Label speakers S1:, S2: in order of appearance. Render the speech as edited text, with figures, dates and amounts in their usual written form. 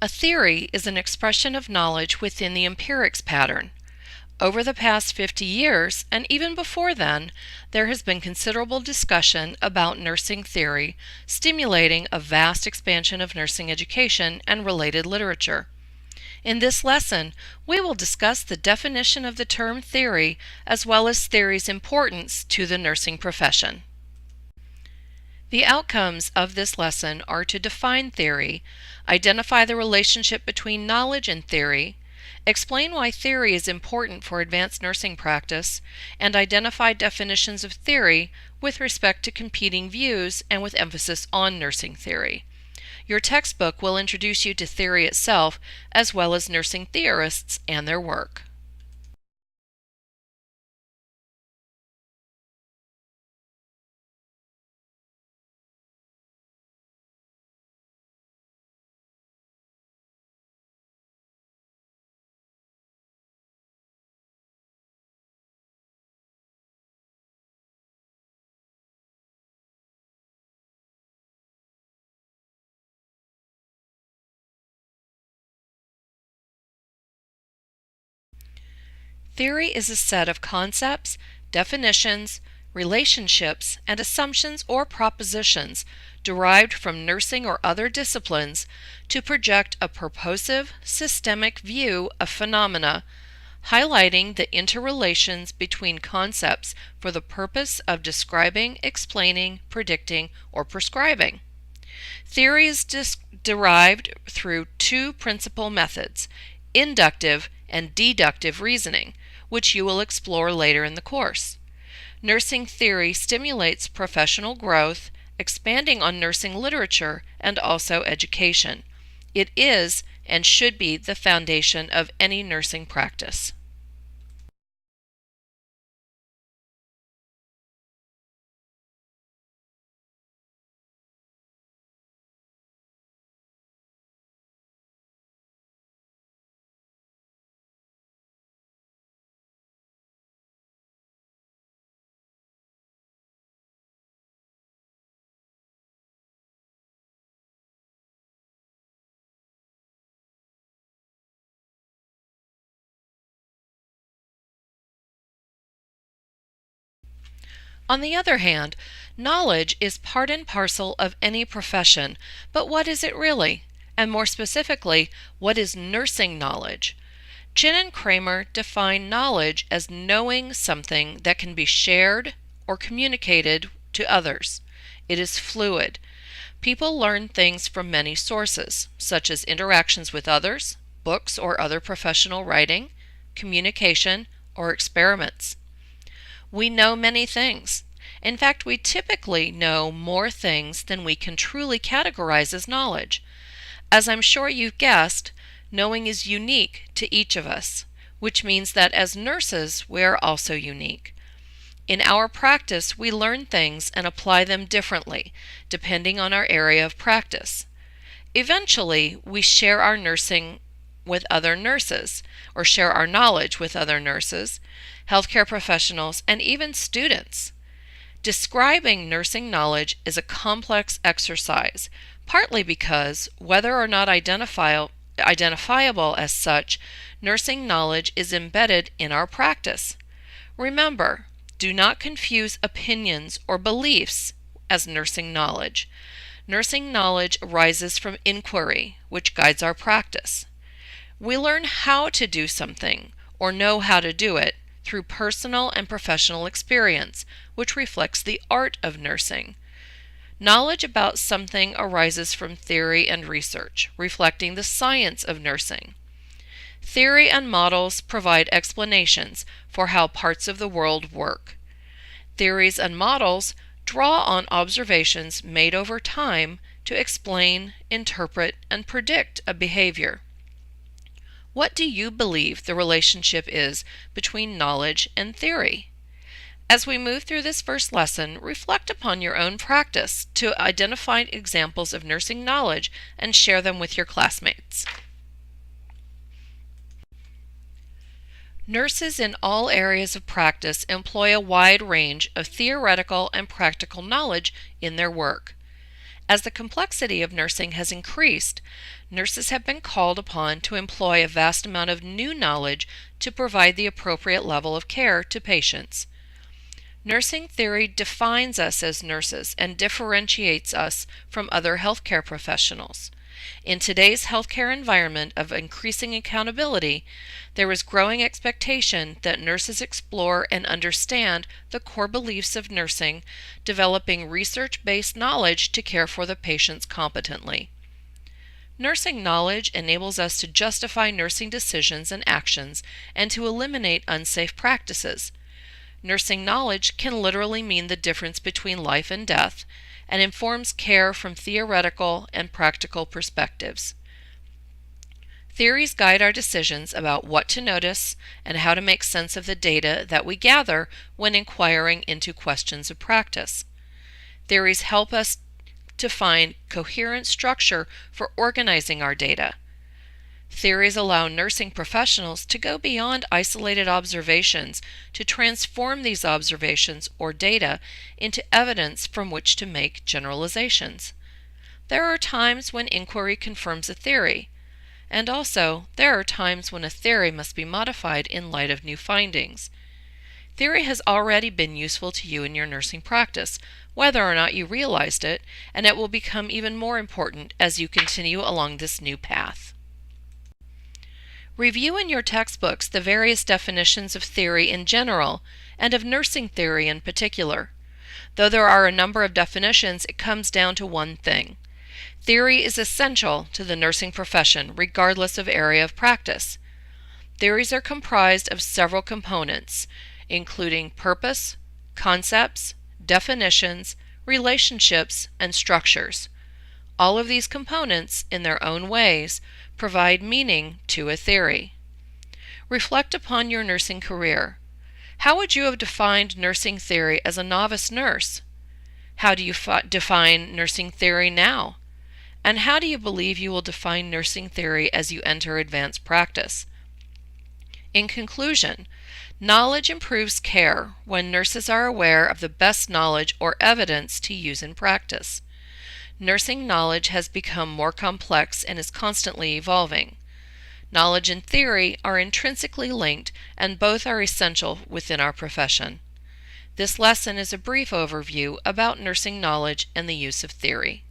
S1: A theory is an expression of knowledge within the empirics pattern. Over the past 50 years, and even before then, there has been considerable discussion about nursing theory, stimulating a vast expansion of nursing education and related literature. In this lesson, we will discuss the definition of the term theory as well as theory's importance to the nursing profession. The outcomes of this lesson are to define theory, identify the relationship between knowledge and theory, explain why theory is important for advanced nursing practice, and identify definitions of theory with respect to competing views and with emphasis on nursing theory. Your textbook will introduce you to theory itself as well as nursing theorists and their work. Theory is a set of concepts, definitions, relationships, and assumptions or propositions derived from nursing or other disciplines to project a purposive, systemic view of phenomena, highlighting the interrelations between concepts for the purpose of describing, explaining, predicting, or prescribing. Theory is derived through two principal methods, inductive and deductive reasoning, which you will explore later in the course. Nursing theory stimulates professional growth, expanding on nursing literature and also education. It is and should be the foundation of any nursing practice. On the other hand, knowledge is part and parcel of any profession, but what is it really? And more specifically, what is nursing knowledge? Chin and Kramer define knowledge as knowing something that can be shared or communicated to others. It is fluid. People learn things from many sources, such as interactions with others, books or other professional writing, communication, or experiments. We know many things. In fact, we typically know more things than we can truly categorize as knowledge. As I'm sure you've guessed, knowing is unique to each of us, which means that as nurses, we are also unique. In our practice, we learn things and apply them differently, depending on our area of practice. Eventually, we share our nursing with other nurses, or share our knowledge with other nurses, healthcare professionals, and even students. Describing nursing knowledge is a complex exercise, partly because, whether or not identifiable as such, nursing knowledge is embedded in our practice. Remember, do not confuse opinions or beliefs as nursing knowledge. Nursing knowledge arises from inquiry, which guides our practice. We learn how to do something, or know how to do it, through personal and professional experience, which reflects the art of nursing. Knowledge about something arises from theory and research, reflecting the science of nursing. Theory and models provide explanations for how parts of the world work. Theories and models draw on observations made over time to explain, interpret, and predict a behavior. What do you believe the relationship is between knowledge and theory? As we move through this first lesson, reflect upon your own practice to identify examples of nursing knowledge and share them with your classmates. Nurses in all areas of practice employ a wide range of theoretical and practical knowledge in their work. As the complexity of nursing has increased, nurses have been called upon to employ a vast amount of new knowledge to provide the appropriate level of care to patients. Nursing theory defines us as nurses and differentiates us from other healthcare professionals. In today's healthcare environment of increasing accountability, there is growing expectation that nurses explore and understand the core beliefs of nursing, developing research-based knowledge to care for the patients competently. Nursing knowledge enables us to justify nursing decisions and actions and to eliminate unsafe practices. Nursing knowledge can literally mean the difference between life and death and informs care from theoretical and practical perspectives. Theories guide our decisions about what to notice and how to make sense of the data that we gather when inquiring into questions of practice. Theories help us to find coherent structure for organizing our data. Theories allow nursing professionals to go beyond isolated observations to transform these observations or data into evidence from which to make generalizations. There are times when inquiry confirms a theory, and also there are times when a theory must be modified in light of new findings. Theory has already been useful to you in your nursing practice, whether or not you realized it, and it will become even more important as you continue along this new path. Review in your textbooks the various definitions of theory in general and of nursing theory in particular. Though there are a number of definitions, it comes down to one thing. Theory is essential to the nursing profession, regardless of area of practice. Theories are comprised of several components, including purpose, concepts, definitions, relationships, and structures. All of these components, in their own ways, provide meaning to a theory. Reflect upon your nursing career. How would you have defined nursing theory as a novice nurse? How do you define nursing theory now? And how do you believe you will define nursing theory as you enter advanced practice? In conclusion, knowledge improves care when nurses are aware of the best knowledge or evidence to use in practice. Nursing knowledge has become more complex and is constantly evolving. Knowledge and theory are intrinsically linked, and both are essential within our profession. This lesson is a brief overview about nursing knowledge and the use of theory.